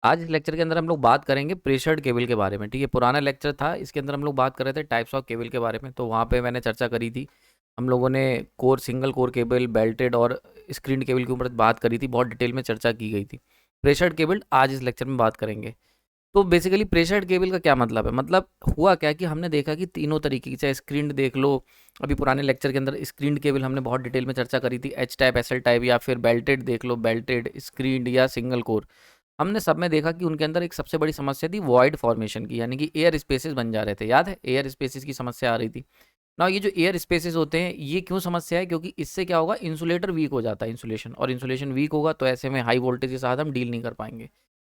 आज इस लेक्चर के अंदर हम लोग बात करेंगे प्रेशर्ड केबल के बारे में। ठीक है, पुराना लेक्चर था, इसके अंदर हम लोग बात कर रहे थे टाइप्स ऑफ केबल के बारे में। तो वहाँ पे मैंने चर्चा करी थी, हम लोगों ने core, single core cable, belted और स्क्रीन केबल के ऊपर बात करी थी, बहुत डिटेल में चर्चा की गई थी। प्रेशर्ड केबल आज इस लेक्चर में बात करेंगे। तो बेसिकली प्रेशर्ड केबल का क्या मतलब है, मतलब हुआ क्या कि हमने देखा कि तीनों तरीके की, चाहे स्क्रीन देख लो, अभी पुराने लेक्चर के अंदर स्क्रीन केबल हमने बहुत डिटेल में चर्चा करी थी, H type, S L type, या फिर बेल्टेड देख लो, बेल्टेड, स्क्रीन या सिंगल कोर। हमने सब में देखा कि उनके अंदर एक सबसे बड़ी समस्या थी वॉइड फॉर्मेशन की, यानी कि एयर स्पेसेस बन जा रहे थे। याद है, एयर स्पेसेस की समस्या आ रही थी ना। ये जो एयर स्पेसेस होते हैं, ये क्यों समस्या है, क्योंकि इससे क्या होगा, इंसुलेटर वीक हो जाता है, इंसुलेशन, और इंसुलेशन वीक होगा तो ऐसे में हाई वोल्टेज के साथ हम डील नहीं कर पाएंगे।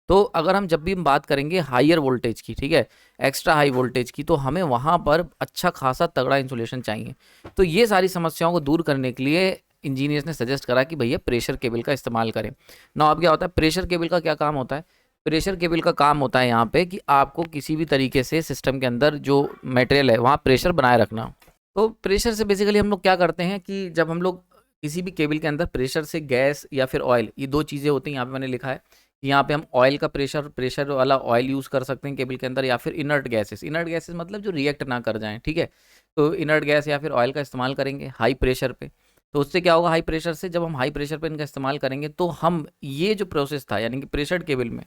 तो अगर हम जब भी हम बात करेंगे हायर वोल्टेज की, ठीक है, एक्स्ट्रा हाई वोल्टेज की, तो हमें वहाँ पर अच्छा खासा तगड़ा इंसुलेशन चाहिए। तो ये सारी समस्याओं को दूर करने के लिए इंजीनियर्स ने सजेस्ट करा कि भैया प्रेशर केबल का इस्तेमाल करें ना। अब क्या होता है, प्रेशर केबल का क्या काम होता है, प्रेशर केबल का काम होता है यहाँ पे कि आपको किसी भी तरीके से सिस्टम के अंदर जो मटेरियल है वहाँ प्रेशर बनाए रखना। तो प्रेशर से बेसिकली हम लोग क्या करते हैं कि जब हम लोग किसी भी केबल के अंदर प्रेशर से गैस या फिर ऑयल, ये दो चीज़ें होती हैं। यहाँ पे मैंने लिखा है कि यहाँ पे हम ऑयल का प्रेशर, प्रेशर वाला ऑयल यूज़ कर सकते हैं केबल के अंदर, या फिर इनर्ट गैसेस। इनर्ट गैसेस मतलब जो रिएक्ट ना कर जाएं, ठीक है। तो इनर्ट गैस या फिर ऑयल का इस्तेमाल करेंगे हाई प्रेशर पे। तो उससे क्या होगा, हाई प्रेशर से जब हम हाई प्रेशर पे इनका इस्तेमाल करेंगे तो हम ये जो प्रोसेस था, यानी कि प्रेशर केबल में,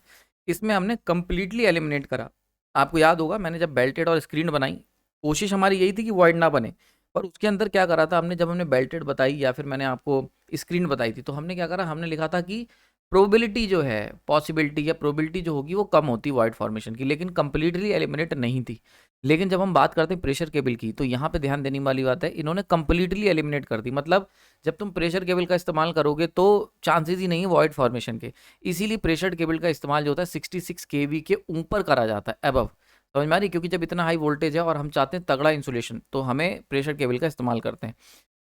इसमें हमने कंप्लीटली एलिमिनेट करा। आपको याद होगा, मैंने जब बेल्टेड और स्क्रीन बनाई, कोशिश हमारी यही थी कि वॉइड ना बने। पर उसके अंदर क्या करा था हमने, जब हमने बेल्टेड बताई या फिर मैंने आपको स्क्रीन बताई थी, तो हमने क्या करा, हमने लिखा था कि प्रोबेबिलिटी जो है, पॉसिबिलिटी या प्रोबेबिलिटी जो होगी वो कम होती वाइड फॉर्मेशन की, लेकिन कंप्लीटली एलिमिनेट नहीं थी। लेकिन जब हम बात करते हैं प्रेशर केबल की, तो यहाँ पे ध्यान देने वाली बात है, इन्होंने कंप्लीटली एलिमिनेट कर दी। मतलब जब तुम प्रेशर केबल का इस्तेमाल करोगे तो चांसेस ही नहीं है वॉइड फॉर्मेशन के। इसीलिए प्रेशर केबल का इस्तेमाल जो होता है 66 केवी के ऊपर करा जाता है, अबव। समझ में आ रही, क्योंकि जब इतना हाई वोल्टेज है और हम चाहते हैं तगड़ा इंसुलेशन, तो हमें प्रेशर केबल का इस्तेमाल करते हैं।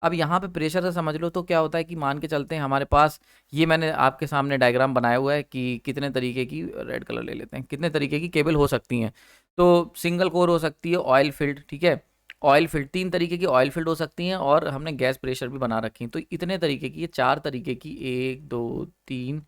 अब यहाँ पे प्रेशर से समझ लो तो क्या होता है कि मान के चलते हैं हमारे पास, ये मैंने आपके सामने डायग्राम बनाया हुआ है कि कितने तरीके की, रेड कलर ले लेते हैं, कितने तरीके की केबल हो सकती हैं। तो सिंगल कोर हो सकती है, ऑयल फील्ड, ठीक है, ऑयल फील्ड, 3 तरीके की ऑयल फील्ड हो सकती हैं, और हमने गैस प्रेशर भी बना रखी है। तो इतने तरीके की, ये 4 तरीके की, 1 2 3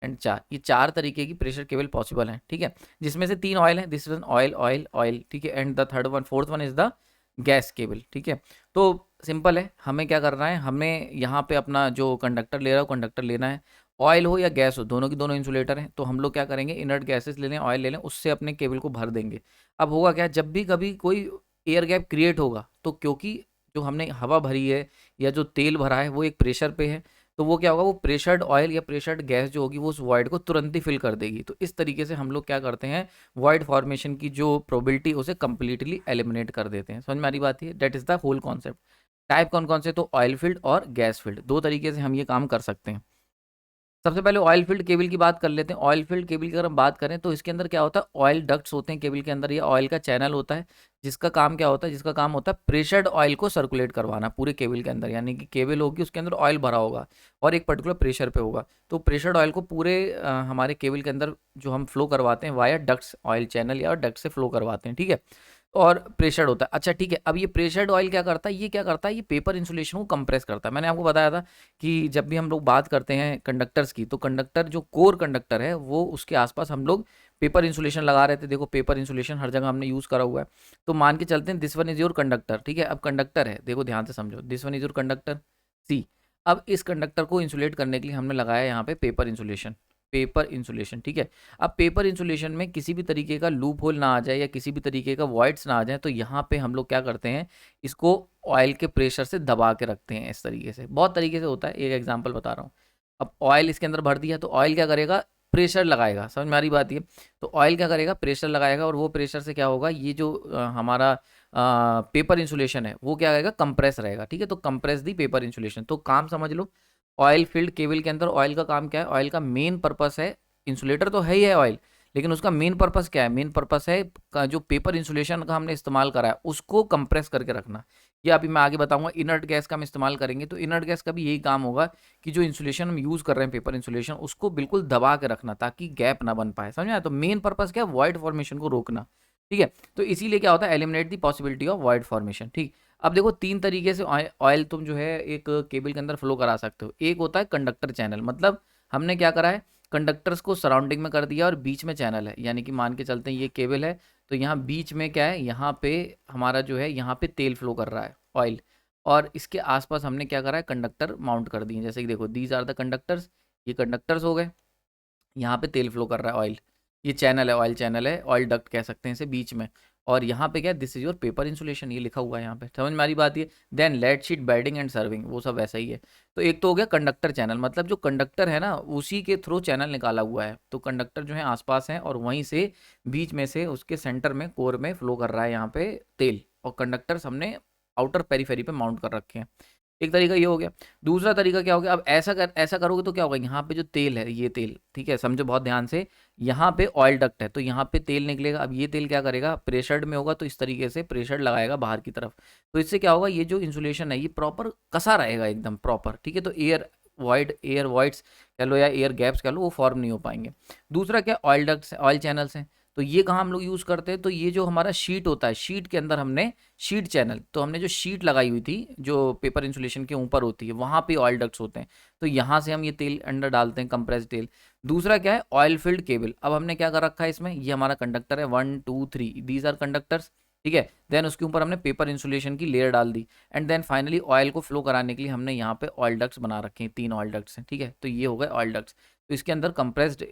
एंड 4, ये 4 तरीके की प्रेशर केबल पॉसिबल है, ठीक है। जिसमें से 3 ऑयल है, this is oil, oil, oil, ठीक है, and the third one, fourth one is the gas cable, ठीक है। तो सिंपल है, हमें क्या करना है, हमें यहाँ पे अपना जो कंडक्टर ले रहा हो, कंडक्टर लेना है। ऑयल हो या गैस हो, दोनों की दोनों इंसुलेटर हैं। तो हम लोग क्या करेंगे, इनर्ट गैसेस ले लें, ऑयल ले लें, उससे अपने केबल को भर देंगे। अब होगा क्या, जब भी कभी कोई एयर गैप क्रिएट होगा, तो क्योंकि जो हमने हवा भरी है या जो तेल भरा है वो एक प्रेशर पे है, तो वो क्या होगा, वो प्रेशर्ड ऑयल या प्रेशर्ड गैस जो होगी वो उस वॉइड को तुरंत ही फिल कर देगी। तो इस तरीके से हम लोग क्या करते हैं, वॉइड फॉर्मेशन की जो प्रोबेबिलिटी उसे कंप्लीटली एलिमिनेट कर देते हैं। समझ में आ रही बात है, that is the whole concept. Type कौन कौन से, तो ऑयल फील्ड और गैस फील्ड, दो तरीके से हम ये काम कर सकते हैं। सबसे पहले ऑयल फील्ड केबल की बात कर लेते हैं। ऑयल फील्ड केबल की अगर हम बात करें तो इसके अंदर क्या होता है, ऑयल डक्ट्स होते हैं केबल के अंदर, या ऑयल का चैनल होता है, जिसका काम क्या होता है, जिसका काम होता है प्रेशर्ड ऑयल को सर्कुलेट करवाना पूरे केबल के अंदर। यानी कि केबल होगी, उसके अंदर ऑयल भरा होगा और एक पर्टिकुलर प्रेशर पे होगा, तो प्रेशर्ड ऑयल को पूरे हमारे केबल के अंदर जो हम फ्लो करवाते हैं वाया डक्ट्स, ऑयल चैनल या डक्ट से फ्लो करवाते हैं, ठीक है। और प्रेशर्ड होता है। अच्छा ठीक है, अब ये प्रेशर्ड ऑयल क्या करता है, ये क्या करता है, ये पेपर इंसुलेशन को कंप्रेस करता है। मैंने आपको बताया था कि जब भी हम लोग बात करते हैं कंडक्टर्स की, तो कंडक्टर जो कोर कंडक्टर है वो उसके आसपास हम लोग पेपर इंसुलेशन लगा रहे थे। देखो पेपर इंसुलेशन हर जगह हमने यूज़ करा हुआ है। तो मान के चलते हैं this one is your conductor, ठीक है। अब कंडक्टर है, देखो ध्यान से समझो, this one is your conductor C. अब इस कंडक्टर को इंसुलेट करने के लिए हमने लगाया यहाँ पे पेपर इंसुलेशन, पेपर इंसुलेशन, ठीक है। अब पेपर इंसुलेशन में किसी भी तरीके का लूप होल ना आ जाए या किसी भी तरीके का वॉइड्स ना आ जाए, तो यहाँ पे हम लोग क्या करते हैं, इसको ऑयल के प्रेशर से दबा के रखते हैं। इस तरीके से बहुत तरीके से होता है, एक एग्जांपल बता रहा हूँ। अब ऑयल इसके अंदर भर दिया, तो ऑयल क्या करेगा, प्रेशर लगाएगा। समझ में आ रही बात ये, तो ऑयल क्या करेगा, प्रेशर लगाएगा, और वो प्रेशर से क्या होगा, ये जो हमारा पेपर इंसुलेशन है वो क्या करेगा, कंप्रेस रहेगा, ठीक है। तो कंप्रेस दी पेपर इंसुलेशन, तो काम समझ लो। ऑयल फील्ड केबल के अंदर ऑयल का काम क्या है, ऑयल का मेन पर्पस है, इंसुलेटर तो है ही है ऑयल, लेकिन उसका मेन पर्पस क्या है, मेन पर्पस है जो पेपर इंसुलेशन का हमने इस्तेमाल करा है उसको कंप्रेस करके रखना। ये अभी मैं आगे बताऊंगा। इनर्ट गैस का हम इस्तेमाल करेंगे, तो इनर्ट गैस का भी यही काम होगा कि जो इंसुलेशन हम यूज़ कर रहे हैं पेपर इंसुलेशन, उसको बिल्कुल दबा के रखना ताकि गैप ना बन पाए। समझ आया, तो मेन पर्पस क्या है, वॉइड फॉर्मेशन को रोकना, ठीक है। तो इसीलिए क्या होता है, eliminate the possibility of void formation, ठीक। अब देखो 3 तरीके से ऑयल तुम जो है एक केबल के अंदर फ्लो करा सकते हो। एक होता है कंडक्टर चैनल, मतलब हमने क्या करा है, कंडक्टर्स को सराउंडिंग में कर दिया और बीच में चैनल है, यानी कि मान के चलते हैं ये केबल है, तो यहाँ बीच में क्या है, यहाँ पे हमारा जो है यहाँ पे तेल फ्लो कर रहा है, ऑयल, और इसके आसपास हमने क्या करा है, कंडक्टर माउंट कर दिए। जैसे कि देखो दीज आर द कंडक्टर्स, ये कंडक्टर्स हो गए, यहाँ पे तेल फ्लो कर रहा है ऑयल, ये चैनल है, ऑयल चैनल है, ऑयल डक्ट कह सकते हैं इसे बीच में, और यहाँ पे क्या, this is your paper insulation, ये लिखा हुआ है यहाँ पे, समझ में आ रही बात ये। Then lead sheet bedding and serving, वो सब वैसा ही है। तो एक तो हो गया कंडक्टर चैनल, मतलब जो कंडक्टर है ना उसी के थ्रू चैनल निकाला हुआ है, तो कंडक्टर जो है आसपास है और वहीं से बीच में से उसके सेंटर में कोर में फ्लो कर रहा है यहाँ पे तेल, और कंडक्टर्स हमने आउटर पेरीफेरी पे माउंट कर रखे हैं। एक तरीका ये हो गया। दूसरा तरीका क्या हो गया, अब ऐसा करोगे तो क्या होगा, यहाँ पे जो तेल है, ये तेल, ठीक है, समझो बहुत ध्यान से, यहाँ पे ऑयल डक्ट है तो यहाँ पे तेल निकलेगा। अब ये तेल क्या करेगा, प्रेशर्ड में होगा तो इस तरीके से प्रेशर लगाएगा बाहर की तरफ, तो इससे क्या होगा, ये जो इंसुलेशन है ये प्रॉपर कसा रहेगा एकदम प्रॉपर, ठीक है। तो एयर वॉइड्स कह लो या एयर गैप्स कह लो, वो फॉर्म नहीं हो पाएंगे। दूसरा क्या, ऑयल डक्ट्स, ऑयल चैनल्स हैं, तो ये कहाँ हम लोग यूज़ करते हैं, तो ये जो हमारा शीट होता है, शीट के अंदर हमने शीट चैनल, तो हमने जो शीट लगाई हुई थी जो पेपर इंसुलेशन के ऊपर होती है, वहाँ पे ऑयल डक्ट्स होते हैं, तो यहाँ से हम ये तेल अंदर डालते हैं, कंप्रेस तेल। दूसरा क्या है, ऑयल फील्ड केबल। अब हमने क्या कर रखा है इसमें, ये हमारा कंडक्टर है, 1 2 3, दीज आर कंडक्टर्स, ठीक है। देन उसके ऊपर हमने पेपर इंसुलेशन की लेयर डाल दी, एंड देन फाइनली ऑयल को फ्लो कराने के लिए हमने यहाँ पे ऑयल डक्ट्स बना रखे हैं, 3 ऑयल डक्ट्स हैं, ठीक है। तो ये हो गए ऑयल डक्ट्स, तो इसके अंदर कंप्रेस्ड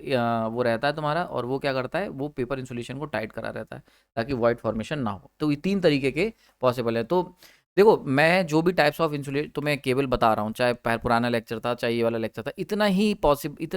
वो रहता है तुम्हारा, और वो क्या करता है, वो पेपर इंसुलेशन को टाइट करा रहता है ताकि वॉइड फॉर्मेशन ना हो। तो ये 3 तरीके के पॉसिबल है। तो देखो मैं जो भी टाइप्स ऑफ इंसुलेट तुम्हें केबल बता रहा हूँ, चाहे पुराना लेक्चर था चाहे ये वाला लेक्चर था, इतना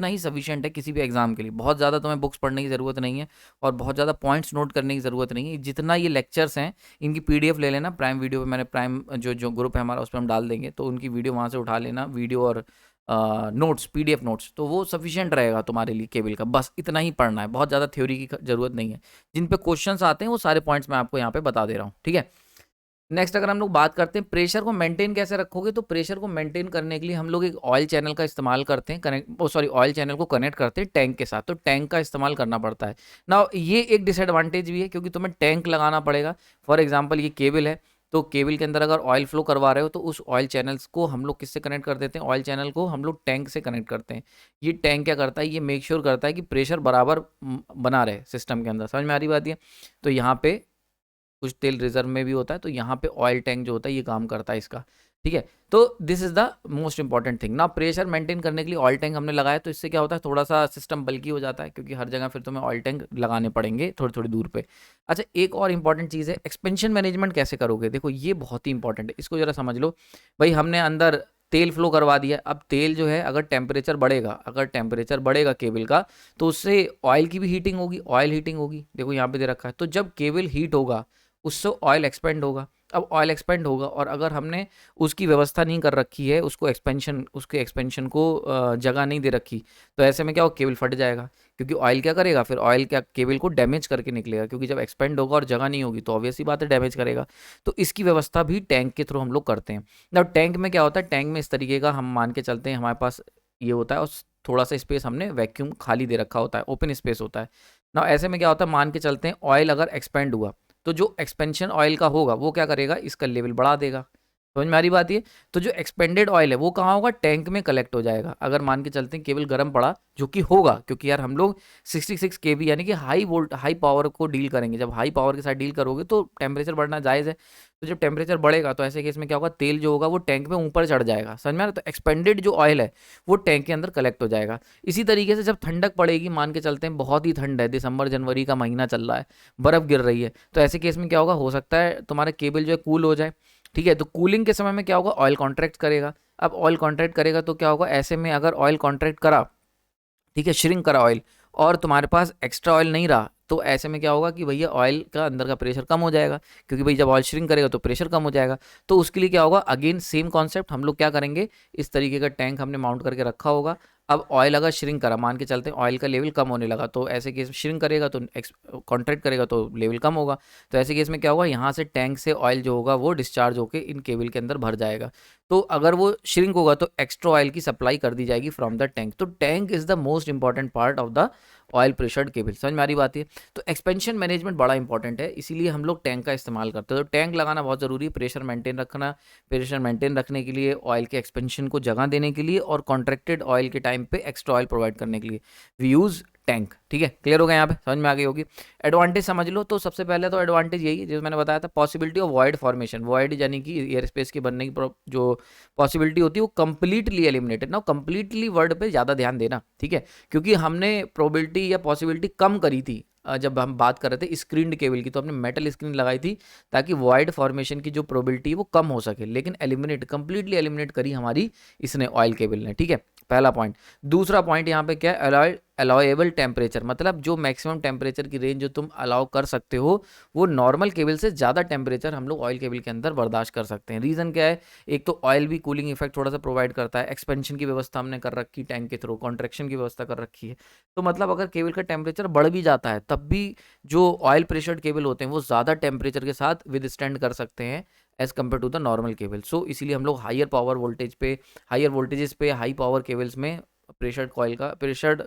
ही सफिशिएंट है किसी भी एग्जाम के लिए। बहुत ज़्यादा तुम्हें बुक्स पढ़ने की ज़रूरत नहीं है और बहुत ज़्यादा पॉइंट्स नोट करने की ज़रूरत नहीं है। जितना ये लेक्चर्स हैं इनकी PDF ले लेना, प्राइम वीडियो पे मैंने प्राइम जो ग्रुप है हमारा उस पर हम डाल देंगे, तो उनकी वीडियो वहाँ से उठा लेना, वीडियो और नोट्स, PDF नोट्स, तो वो सफिशिएंट रहेगा तुम्हारे लिए केबल का। बस इतना ही पढ़ना है, बहुत ज़्यादा थ्योरी की ज़रूरत नहीं है। जिन पे क्वेश्चंस आते हैं वो सारे पॉइंट्स मैं आपको यहाँ पे बता दे रहा हूँ, ठीक है। नेक्स्ट अगर हम लोग बात करते हैं प्रेशर को मेंटेन कैसे रखोगे, तो प्रेशर को मेंटेन करने के लिए हम लोग एक ऑयल चैनल का इस्तेमाल करते हैं, ऑयल चैनल को कनेक्ट करते हैं टैंक के साथ, तो टैंक का इस्तेमाल करना पड़ता है ना। ये एक डिसएडवांटेज भी है क्योंकि तुम्हें टैंक लगाना पड़ेगा। फॉर एग्जाम्पल ये केबल है, तो केबल के अंदर अगर ऑयल फ्लो करवा रहे हो तो उस ऑयल चैनल्स को हम लोग किससे कनेक्ट कर देते हैं, ऑयल चैनल को हम लोग टैंक से कनेक्ट करते हैं। ये टैंक क्या करता है, ये मेक श्योर करता है कि प्रेशर बराबर बना रहे सिस्टम के अंदर, समझ में आ रही बात है। तो यहाँ पे कुछ तेल रिजर्व में भी होता है, तो यहाँ पे ऑयल टैंक जो होता है ये काम करता है इसका, ठीक है। तो this is the most important thing ना। प्रेशर मेंटेन करने के लिए ऑयल टैंक हमने लगाया, तो इससे क्या होता है, थोड़ा सा सिस्टम बल्कि हो जाता है क्योंकि हर जगह फिर तुम्हें ऑयल टैंक लगाने पड़ेंगे थोड़ी थोड़ी दूर पे। अच्छा एक और इंपॉर्टेंट चीज़ है, एक्सपेंशन मैनेजमेंट कैसे करोगे, देखो ये बहुत ही इंपॉर्टेंट है, इसको जरा समझ लो। भाई हमने अंदर तेल फ्लो करवा दिया, अब तेल जो है अगर टेम्परेचर बढ़ेगा केबल का, तो उससे ऑयल की भी हीटिंग होगी, ऑयल हीटिंग होगी, देखो यहाँ पे दे रखा है। तो जब केबल हीट होगा उससे ऑयल एक्सपेंड होगा। अब ऑयल एक्सपेंड होगा और अगर हमने उसकी व्यवस्था नहीं कर रखी है, उसके एक्सपेंशन को जगह नहीं दे रखी, तो ऐसे में क्या हो, केबल फट जाएगा। क्योंकि ऑयल क्या करेगा, फिर ऑयल क्या केबल को डैमेज करके निकलेगा, क्योंकि जब एक्सपेंड होगा और जगह नहीं होगी तो ऑब्वियस ही बात है डैमेज करेगा। तो इसकी व्यवस्था भी टैंक के थ्रू हम लोग करते हैं ना। टैंक में क्या होता है, टैंक में इस तरीके का हम मान के चलते हैं, हमारे पास ये होता है और थोड़ा सा स्पेस हमने वैक्यूम खाली दे रखा होता है, ओपन स्पेस होता है ना। ऐसे में क्या होता है, मान के चलते हैं ऑयल अगर एक्सपेंड हुआ, तो जो एक्सपेंशन ऑयल का होगा वो क्या करेगा, इसका लेवल बढ़ा देगा, समझ में आ रही बात ये। तो जो एक्सपेंडेड ऑयल है वो कहाँ होगा, टैंक में कलेक्ट हो जाएगा। अगर मान के चलते हैं केबल गर्म पड़ा, जो कि होगा क्योंकि यार हम लोग 66 kV यानी कि हाई पावर को डील करेंगे, जब हाई पावर के साथ डील करोगे तो टेम्परेचर बढ़ना जायज़ है। तो जब टेम्परेचर बढ़ेगा तो ऐसे केस में क्या होगा, तेल जो होगा वो टैंक में ऊपर चढ़ जाएगा, समझ में आ रहा है। तो एक्सपेंडेड जो ऑयल है वो टैंक के अंदर कलेक्ट हो जाएगा। इसी तरीके से जब ठंडक पड़ेगी, मान के चलते हैं बहुत ही ठंड है, दिसंबर जनवरी का महीना चल रहा है, बर्फ़ गिर रही है, तो ऐसे केस में क्या होगा, हो सकता है तुम्हारा केबल जो है कूल हो जाए, ठीक है। तो कूलिंग के समय में क्या होगा, ऑयल कॉन्ट्रैक्ट करेगा। अब ऑयल कॉन्ट्रैक्ट करेगा तो क्या होगा, ऐसे में अगर ऑयल कॉन्ट्रैक्ट करा, ठीक है, श्रिंक करा ऑयल, और तुम्हारे पास एक्स्ट्रा ऑयल नहीं रहा, तो ऐसे में क्या होगा कि भैया ऑयल का अंदर का प्रेशर कम हो जाएगा, क्योंकि भाई जब ऑयल श्रिंक करेगा तो प्रेशर कम हो जाएगा। तो उसके लिए क्या होगा, अगेन सेम कॉन्सेप्ट, हम लोग क्या करेंगे, इस तरीके का टैंक हमने माउंट करके रखा होगा। अब ऑयल अगर श्रिंक करा, मान के चलते हैं ऑयल का लेवल कम होने लगा, तो ऐसे केस में श्रिंक करेगा तो कॉन्ट्रैक्ट करेगा तो लेवल कम होगा। तो ऐसे केस में क्या होगा, यहाँ से टैंक से ऑयल जो होगा वो डिस्चार्ज होकर इन केबल के अंदर भर जाएगा। तो अगर वो श्रिंक होगा तो एक्स्ट्रा ऑयल की सप्लाई कर दी जाएगी फ्रॉम द टैंक। तो tank is the most important part of the oil pressured cable. समझ में आ रही बात है? तो एक्सपेंशन मैनेजमेंट बड़ा इंपॉर्टेंट है, इसीलिए हम लोग टैंक का इस्तेमाल करते हैं। तो टैंक लगाना बहुत ज़रूरी है, प्रेशर मेंटेन रखने के लिए, ऑयल के एक्सपेंशन को जगह देने के लिए, और कॉन्ट्रैक्टेड ऑयल के टाइम पे एक्स्ट्रा ऑयल प्रोवाइड करने के लिए वी यूज़ टैंक। ठीक है, क्लियर हो गया? यहाँ पे समझ में आ गई होगी। एडवांटेज समझ लो। तो सबसे पहले तो एडवांटेज यही है जो मैंने बताया था, possibility of void formation. Void यानी कि एयर स्पेस के बनने की जो पॉसिबिलिटी होती है वो कंप्लीटली एलिमिनेटेड। ना कंप्लीटली वर्ड पे ज़्यादा ध्यान देना, ठीक है, क्योंकि हमने प्रोबेबिलिटी या पॉसिबिलिटी कम करी थी जब हम बात कर रहे थे स्क्रीन्ड केबल की, तो हमने मेटल स्क्रीन लगाई थी ताकि वॉइड फॉर्मेशन की जो प्रोबेबिलिटी है वो कम हो सके, लेकिन कंप्लीटली एलिमिनेट करी हमारी इसने ऑयल केबल ने। ठीक है, पहला पॉइंट। दूसरा पॉइंट यहाँ पे क्या है, अलाउएबल टेम्परेचर, मतलब जो मैक्सिमम टेम्परेचर की रेंज जो तुम अलाउ कर सकते हो वो नॉर्मल केबल से ज़्यादा टेम्परेचर हम लोग ऑयल केबल के अंदर बर्दाश्त कर सकते हैं। रीज़न क्या है, एक तो ऑयल भी कूलिंग इफेक्ट थोड़ा सा प्रोवाइड करता है, एक्सपेंशन की व्यवस्था हमने कर रखी टैंक के थ्रू, कॉन्ट्रैक्शन की व्यवस्था कर रखी है। तो मतलब अगर केबल का टेम्परेचर बढ़ भी जाता है तब भी जो ऑयल प्रेशर्ड केबल होते हैं वो ज़्यादा टेम्परेचर के साथ विद स्टैंड कर सकते हैं as compare to the normal cable. So इसीलिए हम लोग हायर वोल्टेजेस पे हाई पावर केबल्स में प्रेशर्ड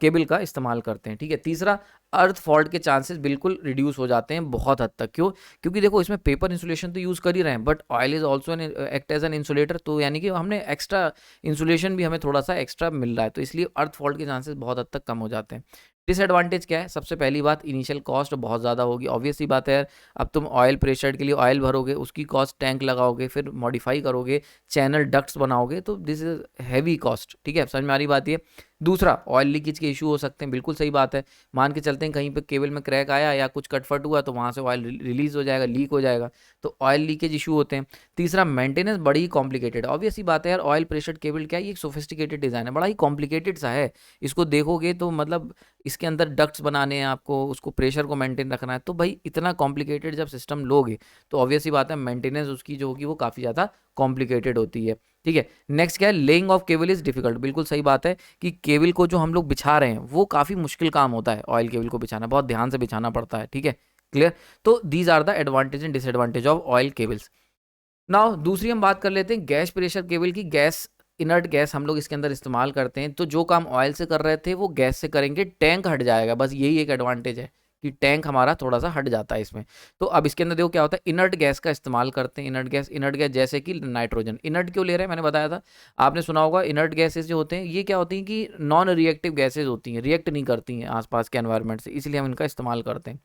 केबल का इस्तेमाल करते हैं। ठीक है, तीसरा, अर्थ फॉल्ट के चांसेस बिल्कुल रिड्यूस हो जाते हैं बहुत हद तक। क्यों? क्योंकि देखो इसमें पेपर इंसुलेशन तो यूज़ कर ही रहे हैं, but oil is also an act as an insulator, तो यानी कि हमने एक्स्ट्रा इंसुलेशन भी हमें थोड़ा सा एक्स्ट्रा मिल रहा है, तो इसलिए अर्थ फॉल्ट के चांसेस बहुत हद तक कम हो जाते हैं। डिसएडवांटेज क्या है? सबसे पहली बात, इनिशियल कॉस्ट बहुत ज़्यादा होगी। ऑब्वियस सी बात है, अब तुम ऑयल प्रेशर्ड के लिए ऑयल भरोगे, उसकी कॉस्ट, टैंक लगाओगे, फिर मॉडिफाई करोगे, चैनल डक्ट्स बनाओगे, तो दिस इज हैवी कॉस्ट। ठीक है, समझ में आ रही बात ये। दूसरा, ऑयल लीकेज के इशू हो सकते हैं, बिल्कुल सही बात है। मान के चलते हैं कहीं पे केबल में क्रैक आया या कुछ कटफट हुआ तो वहाँ से ऑयल रिलीज हो जाएगा, लीक हो जाएगा, तो ऑयल लीकेज इशू होते हैं। तीसरा, मेंटेनेंस बड़ी ही कॉम्प्लिकेटेड। ऑब्वियस ही बात है यार, ऑयल प्रेशर्ड केबल क्या है, ये एक सोफिस्टिकेटेड डिज़ाइन है, बड़ा ही कॉम्प्लिकेटेड सा है। इसको देखोगे तो मतलब इसके अंदर डक्ट्स बनाने हैं आपको, उसको प्रेशर को मेंटेन रखना है, तो भाई इतना कॉम्प्लिकेटेड जब सिस्टम लोगे तो ऑब्वियस ही बात है मेंटेनेंस उसकी जो होगी वो काफ़ी ज़्यादा कॉम्प्लिकेटेड होती है। ठीक है, नेक्स्ट क्या है, laying of cable is difficult. बिल्कुल सही बात है कि केबल को जो हम लोग बिछा रहे हैं वो काफ़ी मुश्किल काम होता है, ऑयल केबल को बिछाना बहुत ध्यान से बिछाना पड़ता है। ठीक है, क्लियर? तो these are the advantage and disadvantage of oil cables. Now दूसरी हम बात कर लेते हैं गैस प्रेशर केबल की। गैस, इनर्ट गैस हम लोग इसके अंदर इस्तेमाल करते हैं, तो जो काम ऑयल से कर रहे थे वो गैस से करेंगे, टैंक हट जाएगा, बस यही एक एडवांटेज है कि टैंक हमारा थोड़ा सा हट जाता है इसमें। तो अब इसके अंदर देखो क्या होता है, इनर्ट गैस का इस्तेमाल करते हैं। इनर्ट गैस जैसे कि नाइट्रोजन। इनर्ट क्यों ले रहे हैं, मैंने बताया था, आपने सुना होगा इनर्ट गैसेज जो होते हैं ये क्या होती हैं कि नॉन रिएक्टिव गैसेज होती हैं, रिएक्ट नहीं करती हैं आसपास के एनवायरनमेंट से, इसलिए हम इनका इस्तेमाल करते हैं।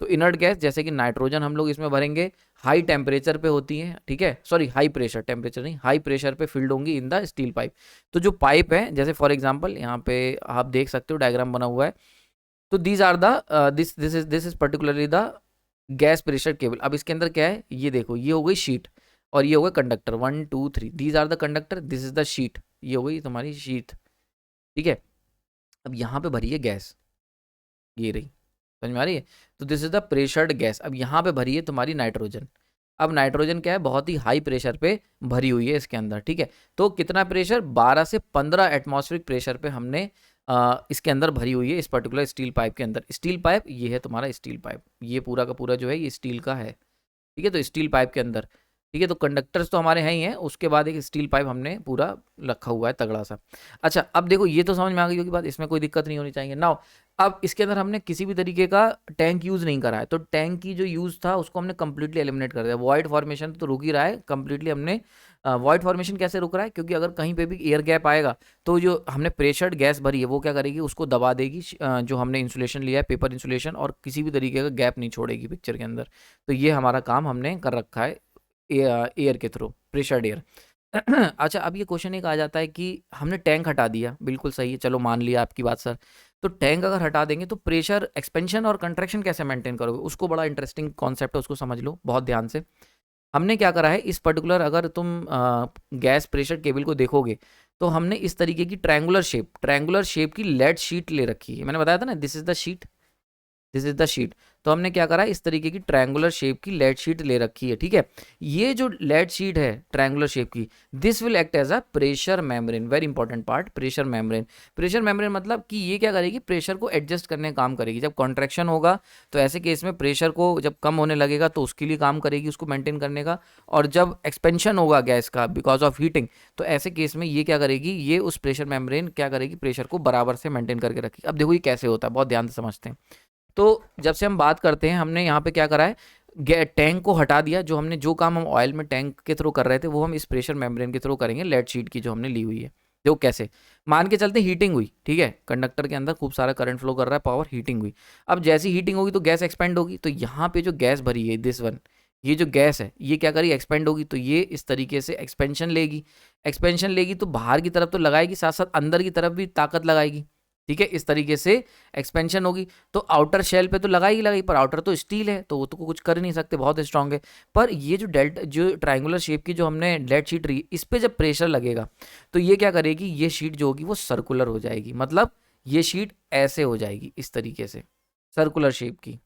तो इनर्ट गैस जैसे कि नाइट्रोजन हम लोग इसमें भरेंगे, हाई टेम्परेचर पे होती है। ठीक है, सॉरी, हाई प्रेशर, टेम्परेचर नहीं, हाई प्रेशर पे फिल्ड होंगी इन द स्टील पाइप। तो जो पाइप है, जैसे फॉर एग्जांपल यहाँ पे आप देख सकते हो डायग्राम बना हुआ है, तो these are the this is particularly the gas pressure cable. अब इसके अंदर क्या है, ये देखो, ये हो गई शीट और ये हो गए conductor, 1 2 3, these are the conductor, this is the sheet, ये हो गई तुम्हारी शीट। ठीक है, अब यहाँ पे भरी है गैस, ये रही, समझ में आ रही है? तो this is the pressured gas. अब यहाँ पे भरी है तुम्हारी नाइट्रोजन। अब नाइट्रोजन क्या है, बहुत ही हाई प्रेशर पे भरी हुई है इसके अंदर। ठीक है, तो कितना प्रेशर, 12 से 15 एटमॉस्फेरिक प्रेशर पे हमने इसके अंदर भरी हुई है, इस पर्टिकुलर स्टील पाइप के अंदर। स्टील पाइप, ये है तुम्हारा स्टील पाइप, ये पूरा का पूरा जो है ये स्टील का है। ठीक है, तो स्टील पाइप के अंदर, ठीक है, तो कंडक्टर्स तो हमारे हैं ही हैं, उसके बाद एक स्टील पाइप हमने पूरा रखा हुआ है तगड़ा सा। अच्छा, अब देखो ये तो समझ में आ गई होगी बात, इसमें कोई दिक्कत नहीं होनी चाहिए। नाउ अब इसके अंदर हमने किसी भी तरीके का टैंक यूज़ नहीं करा है, तो टैंक की जो यूज़ था उसको हमने कंप्लीटली एलिमिनेट कर दिया। वॉइड फॉर्मेशन तो रुक ही रहा है कंप्लीटली, हमने वॉइड फॉर्मेशन कैसे रुक रहा है, क्योंकि अगर कहीं पे भी एयर गैप आएगा तो जो हमने प्रेशर्ड गैस भरी है वो क्या करेगी, उसको दबा देगी, जो हमने इंसुलेशन लिया है पेपर इंसुलेशन, और किसी भी तरीके का गैप नहीं छोड़ेगी पिक्चर के अंदर। तो ये हमारा काम हमने कर रखा है एयर के थ्रू, प्रेशर्ड एयर। अच्छा, अब ये क्वेश्चन एक आ जाता है कि हमने टैंक हटा दिया, बिल्कुल सही है, चलो मान लिया आपकी बात सर, तो टैंक अगर हटा देंगे तो प्रेशर एक्सपेंशन और कंट्रैक्शन कैसे मेंटेन करोगे, उसको बड़ा इंटरेस्टिंग कॉन्सेप्ट है, उसको समझ लो बहुत ध्यान से। हमने क्या करा है इस पर्टिकुलर, अगर तुम गैस प्रेशर केबल को देखोगे तो हमने इस तरीके की ट्रायंगुलर शेप की लेड शीट ले रखी है। मैंने बताया था ना, this is the sheet, this is the sheet. तो हमने क्या करा, इस तरीके की ट्रायंगुलर शेप की लेड शीट ले रखी है, ठीक है। ये जो लेड शीट है ट्रायंगुलर शेप की, this will act as a pressure membrane, very important part, pressure membrane. Pressure membrane मतलब कि ये क्या करेगी, प्रेशर को एडजस्ट करने का काम करेगी। जब कॉन्ट्रैक्शन होगा तो ऐसे केस में प्रेशर को जब कम होने लगेगा तो उसके लिए काम करेगी, उसको मेंटेन करने का। और जब एक्सपेंशन होगा गैस का बिकॉज ऑफ हीटिंग, तो ऐसे केस में ये क्या करेगी, ये उस प्रेशर मेम्ब्रेन क्या करेगी, प्रेशर को बराबर से मेंटेन करके रखेगी। अब देखो ये कैसे होता है, बहुत ध्यान से समझते हैं। तो जब से हम बात करते हैं, हमने यहाँ पे क्या करा है, टैंक को हटा दिया। जो हमने जो काम हम ऑयल में टैंक के थ्रू कर रहे थे वो हम इस प्रेशर मेम्ब्रेन के थ्रू करेंगे लेड शीट की जो हमने ली हुई है। देखो कैसे, मान के चलते हीटिंग हुई, ठीक है, कंडक्टर के अंदर खूब सारा करंट फ्लो कर रहा है, पावर हीटिंग हुई। अब जैसी हीटिंग होगी तो गैस एक्सपेंड होगी। तो यहाँ पे जो गैस भरी है दिस वन, ये जो गैस है ये क्या करेगी, एक्सपेंड होगी। तो ये इस तरीके से एक्सपेंशन लेगी, एक्सपेंशन लेगी तो बाहर की तरफ तो लगाएगी, साथ साथ अंदर की तरफ भी ताकत लगाएगी, ठीक है। इस तरीके से एक्सपेंशन होगी। तो आउटर शेल पे तो लगाई लगाई, पर आउटर तो स्टील है तो वो तो कुछ कर नहीं सकते, बहुत स्ट्रांग है। पर ये जो डेल्टा, जो ट्रायंगुलर शेप की जो हमने लेड शीट रही, इस पे जब प्रेशर लगेगा तो ये क्या करेगी, ये शीट जो होगी वो सर्कुलर हो जाएगी। मतलब ये शीट ऐसे हो जाएगी, इस तरीके से सर्कुलर शेप की।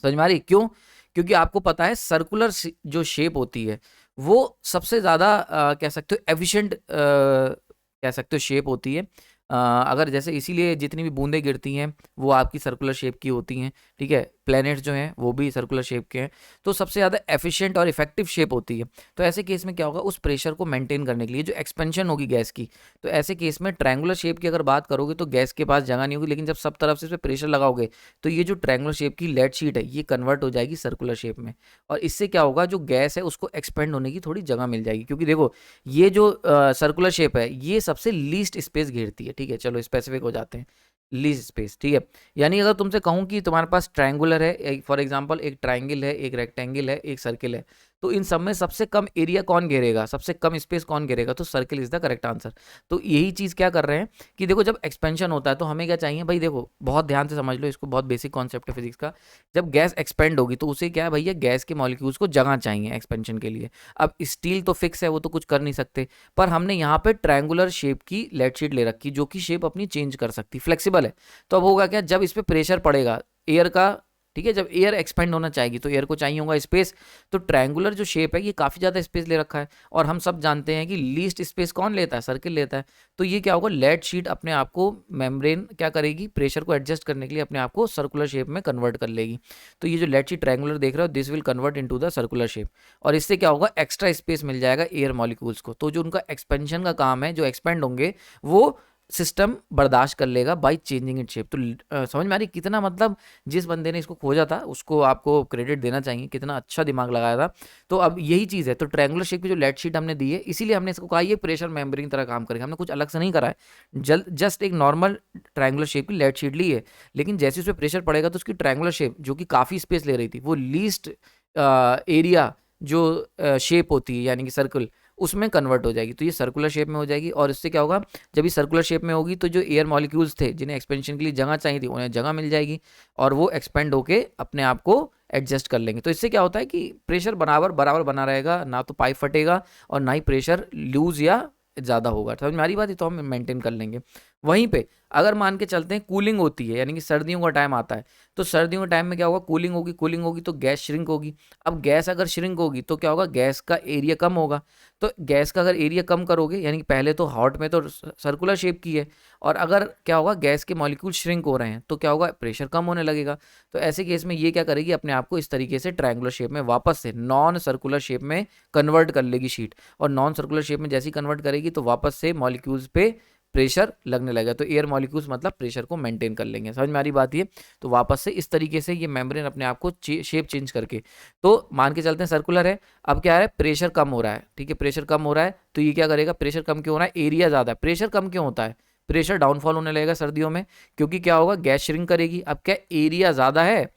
समझ में आ रही? क्यों? क्योंकि आपको पता है सर्कुलर जो शेप होती है वो सबसे ज़्यादा कह सकते हो एफिशिएंट कह सकते हो शेप होती है। अगर जैसे इसीलिए जितनी भी बूंदें गिरती हैं वो आपकी सर्कुलर शेप की होती हैं, ठीक है। प्लैनेट्स जो हैं वो भी सर्कुलर शेप के हैं। तो सबसे ज़्यादा एफिशिएंट और इफेक्टिव शेप होती है। तो ऐसे केस में क्या होगा, उस प्रेशर को मेंटेन करने के लिए जो एक्सपेंशन होगी गैस की, तो ऐसे केस में ट्रायंगुलर शेप की अगर बात करोगे तो गैस के पास जगह नहीं होगी। लेकिन जब सब तरफ से इस पर प्रेशर लगाओगे तो ये जो ट्रायंगुलर शेप की लेड शीट है ये कन्वर्ट हो जाएगी सर्कुलर शेप में। और इससे क्या होगा, जो गैस है उसको एक्सपेंड होने की थोड़ी जगह मिल जाएगी। क्योंकि देखो ये जो सर्कुलर शेप है ये सबसे लीस्ट स्पेस घेरती है, ठीक है। चलो स्पेसिफिक हो जाते हैं, लीस्ट स्पेस, ठीक है। यानी अगर तुमसे कहूँ कि तुम्हारे पास ट्रायंगुलर है, फॉर एग्जांपल एक ट्रायंगल है, एक रेक्टेंगल है, एक सर्किल है, तो इन सब में सबसे कम एरिया कौन घेरेगा, सबसे कम स्पेस कौन घेरेगा, तो circle is the correct answer. तो यही चीज़ क्या कर रहे हैं कि देखो जब एक्सपेंशन होता है तो हमें क्या चाहिए भाई, देखो बहुत ध्यान से समझ लो इसको, बहुत बेसिक कॉन्सेप्ट है फिजिक्स का। जब गैस एक्सपेंड होगी तो उसे क्या है भैया, गैस के मॉलिक्यूल्स को जगह चाहिए एक्सपेंशन के लिए। अब स्टील तो फिक्स है, वो तो कुछ कर नहीं सकते, पर हमने यहाँ पे ट्रायंगुलर शेप की लेड शीट ले रखी जो कि शेप अपनी चेंज कर सकती, फ्लेक्सिबल है। तो अब होगा क्या, जब इस पर प्रेशर पड़ेगा एयर का, ठीक है, जब एयर एक्सपेंड होना चाहिए तो एयर को चाहिए होगा स्पेस। तो ट्रायंगुलर जो शेप है ये काफ़ी ज़्यादा स्पेस ले रखा है, और हम सब जानते हैं कि लीस्ट स्पेस कौन लेता है, सर्किल लेता है। तो ये क्या होगा, लेड शीट अपने आप को मेम्ब्रेन क्या करेगी, प्रेशर को एडजस्ट करने के लिए अपने आप को सर्कुलर शेप में कन्वर्ट कर लेगी। तो ये जो लेड शीट ट्रायंगुलर देख रहे हो, this will convert into the circular shape. और इससे क्या होगा, एक्स्ट्रा स्पेस मिल जाएगा एयर मॉलिक्यूल्स को। तो जो उनका एक्सपेंशन का काम है, जो एक्सपेंड होंगे, वो सिस्टम बर्दाश्त कर लेगा बाई चेंजिंग इट शेप। तो समझ में आ रही कितना, मतलब जिस बंदे ने इसको खोजा था उसको आपको क्रेडिट देना चाहिए, कितना अच्छा दिमाग लगाया था। तो अब यही चीज़ है। तो ट्रायंगुलर शेप की जो लेड शीट हमने दी है, इसीलिए हमने इसको कहा ये प्रेशर मेम्ब्रेन की तरह काम करेगा। हमने कुछ अलग से नहीं करा है, जस्ट एक नॉर्मल ट्रायंगुलर शेप की लेड शीट ली है। लेकिन जैसे उसमें प्रेशर पड़ेगा तो उसकी ट्रायंगुलर शेप जो कि काफ़ी स्पेस ले रही थी, वो लीस्ट एरिया जो शेप होती है यानी कि सर्कल, उसमें कन्वर्ट हो जाएगी। तो ये सर्कुलर शेप में हो जाएगी। और इससे क्या होगा, जब ये सर्कुलर शेप में होगी तो जो एयर मॉलिक्यूल्स थे जिन्हें एक्सपेंशन के लिए जगह चाहिए थी उन्हें जगह मिल जाएगी, और वो एक्सपेंड होके अपने आप को एडजस्ट कर लेंगे। तो इससे क्या होता है कि प्रेशर बराबर बराबर बना रहेगा, ना तो पाइप फटेगा और ना ही प्रेशर लूज या ज़्यादा होगा। समझ में आ रही बात है? तो हम मेंटेन कर लेंगे। वहीं पे अगर मान के चलते हैं कूलिंग होती है, यानी कि सर्दियों का टाइम आता है, तो सर्दियों के टाइम में क्या होगा, कूलिंग होगी, कूलिंग होगी तो गैस श्रिंक होगी। अब गैस अगर श्रिंक होगी तो क्या होगा, गैस का एरिया कम होगा। तो गैस का अगर एरिया कम करोगे, यानी कि पहले तो हॉट में तो सर्कुलर शेप की है, और अगर क्या होगा गैस के मॉलिक्यूल श्रिंक हो रहे हैं तो क्या होगा, प्रेशर कम होने लगेगा। तो ऐसे केस में ये क्या करेगी, अपने आप को इस तरीके से ट्रायंगुलर शेप में वापस से नॉन सर्कुलर शेप में कन्वर्ट कर लेगी शीट। और नॉन सर्कुलर शेप में जैसे ही कन्वर्ट करेगी तो वापस से मॉलिक्यूल्स पे प्रेशर लगने लगेगा। तो एयर मॉलिक्यूल्स मतलब प्रेशर को मेंटेन कर लेंगे। समझ में आ रही बात ये? तो वापस से इस तरीके से ये मेम्ब्रेन अपने आप को शेप चेंज करके, तो मान के चलते हैं सर्कुलर है, अब क्या है, प्रेशर कम हो रहा है, ठीक है, प्रेशर कम हो रहा है तो ये क्या करेगा, प्रेशर कम क्यों हो रहा है, एरिया ज़्यादा है, प्रेशर कम क्यों होता है, प्रेशर डाउनफॉल होने लगेगा सर्दियों में, क्योंकि क्या होगा, गैस श्रिंक करेगी। अब क्या एरिया ज़्यादा है,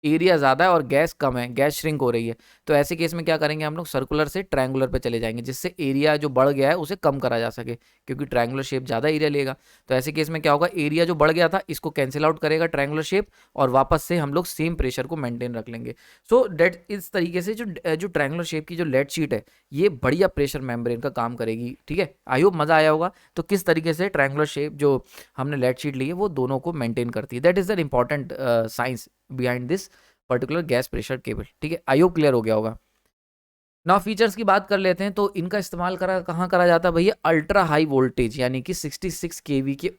एरिया ज़्यादा है और गैस कम है, गैस श्रिंक हो रही है, तो ऐसे केस में क्या करेंगे हम लोग, सर्कुलर से ट्रायंगुलर पे चले जाएंगे, जिससे एरिया जो बढ़ गया है उसे कम करा जा सके, क्योंकि ट्रायंगुलर शेप ज़्यादा एरिया लेगा। तो ऐसे केस में क्या होगा, एरिया जो बढ़ गया था इसको कैंसिल आउट करेगा ट्रायंगुलर शेप, और वापस से हम लोग सेम प्रेशर को मेंटेन रख लेंगे। सो डेट इस तरीके से जो ट्रायंगुलर शेप की जो लेड शीट है ये बढ़िया प्रेशर मेम्ब्रेन का काम करेगी। ठीक है, आई होप मज़ा आया होगा। तो किस तरीके से ट्रायंगुलर शेप जो हमने लेड शीट ली है वो दोनों को मेंटेन करती है, that is the important science behind this particular gas pressure cable. ठीक है, आई होप क्लियर हो गया होगा। नाउ फीचर्स की बात कर लेते हैं। तो इनका इस्तेमाल कहाँ करा जाता है भैया, अल्ट्रा हाई वोल्टेज यानी कि 66 केवी के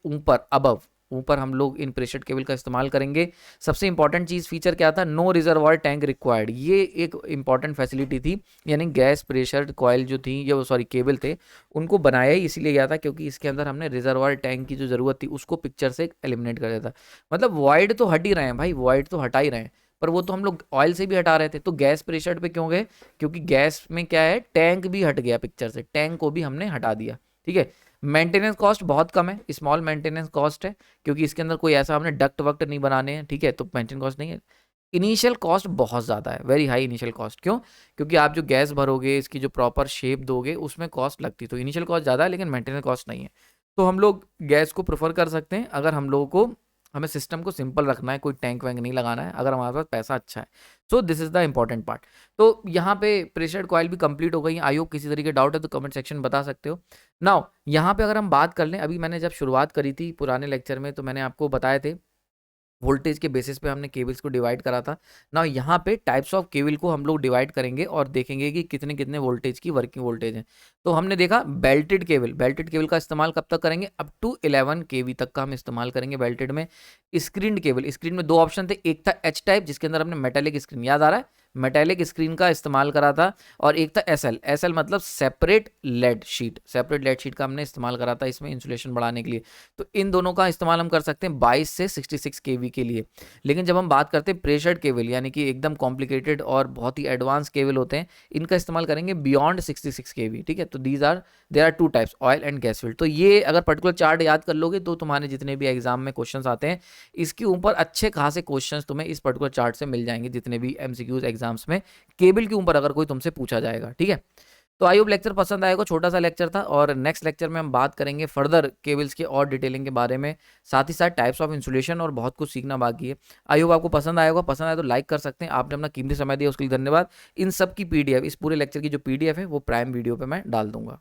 ऊपर हम लोग इन प्रेशर केबल का इस्तेमाल करेंगे। सबसे इंपॉर्टेंट चीज़ फीचर क्या था, नो रिजर्वायर टैंक रिक्वायर्ड, ये एक इंपॉर्टेंट फैसिलिटी थी, यानी गैस प्रेशर कॉइल जो थी या सॉरी केबल थे उनको बनाया ही इसीलिए गया था क्योंकि इसके अंदर हमने रिजर्वायर टैंक की जो ज़रूरत थी उसको पिक्चर से एलिमिनेट कर दिया था। मतलब वॉइड तो हट ही रहे हैं भाई, वॉइड तो हटा ही रहे हैं, पर वो तो हम लोग ऑयल से भी हटा रहे थे, तो गैस प्रेशर पे क्यों गए, क्योंकि गैस में क्या है, टैंक भी हट गया पिक्चर से, टैंक को भी हमने हटा दिया। ठीक है, मेंटेनेंस कॉस्ट बहुत कम है, स्मॉल मेंटेनेंस कॉस्ट है, क्योंकि इसके अंदर कोई ऐसा हमने डक्ट वक्त नहीं बनाने हैं। ठीक है, तो मेंटेनेंस कॉस्ट नहीं है। इनिशियल कॉस्ट बहुत ज़्यादा है, वेरी हाई इनिशियल कॉस्ट। क्यों, क्योंकि आप जो गैस भरोगे, इसकी जो प्रॉपर शेप दोगे उसमें कॉस्ट लगती, तो इनिशियल कॉस्ट ज़्यादा है लेकिन मेंटेनेंस कॉस्ट नहीं है। तो हम लोग गैस को प्रेफर कर सकते हैं अगर हम लोगों को, हमें सिस्टम को सिंपल रखना है, कोई टैंक वैंक नहीं लगाना है, अगर हमारे पास पैसा अच्छा है। So this is the important part. तो यहाँ पे प्रेशर कॉइल भी कंप्लीट हो गई। आई होप किसी तरीके डाउट है तो कमेंट सेक्शन बता सकते हो। नाउ यहाँ पे अगर हम बात कर लें, अभी मैंने जब शुरुआत करी थी पुराने लेक्चर में तो मैंने आपको बताए थे वोल्टेज के बेसिस पे हमने केबल्स को डिवाइड करा था ना। यहाँ पे टाइप्स ऑफ केबल को हम लोग डिवाइड करेंगे और देखेंगे कि कितने कितने वोल्टेज की वर्किंग वोल्टेज है। तो हमने देखा बेल्टेड केबल का इस्तेमाल कब तक करेंगे, अप टू 11 केवी तक का हम इस्तेमाल करेंगे बेल्टेड में। स्क्रीन में दो ऑप्शन थे, एक था एच टाइप जिसके अंदर हमने मेटेलिक स्क्रीन, याद आ रहा है, मेटेलिक स्क्रीन का इस्तेमाल करा था, और एक था एसएल मतलब सेपरेट लेड शीट का हमने इस्तेमाल करा था इसमें इंसुलेशन बढ़ाने के लिए। तो इन दोनों का इस्तेमाल हम कर सकते हैं 22 से 66 केवी के लिए। लेकिन जब हम बात करते हैं प्रेशर्ड केबल यानी कि एकदम कॉम्प्लिकेटेड और बहुत ही एडवांस केबल होते हैं, इनका इस्तेमाल करेंगे बियॉन्ड 66 केवी। ठीक है, तो there are two types, oil and gas field. तो ये अगर पर्टिकुलर चार्ट याद कर लोगे तो तुम्हारे जितने भी एग्जाम में क्वेश्चंस आते हैं इसके ऊपर अच्छे खासे क्वेश्चंस तुम्हें इस पर्टिकुलर चार्ट से मिल जाएंगे, जितने भी एमसीक्यूज एग्जाम्स में केबल के ऊपर अगर कोई तुमसे पूछा जाएगा। ठीक है, तो आई होप लेक्चर पसंद आएगा, छोटा सा लेक्चर था, और नेक्स्ट लेक्चर में हम बात करेंगे फर्दर केबल्स के और डिटेलिंग के बारे में, साथ ही साथ टाइप्स ऑफ इंसुलेशन और बहुत कुछ सीखना बाकी है। आई होप आपको पसंद आएगा, पसंद आए तो लाइक कर सकते हैं। आपने अपना कीमती समय दिया उसके लिए धन्यवाद। इन सब की पीडीएफ, इस पूरे लेक्चर की जो पीडीएफ है वो प्राइम वीडियो पे मैं डाल दूंगा।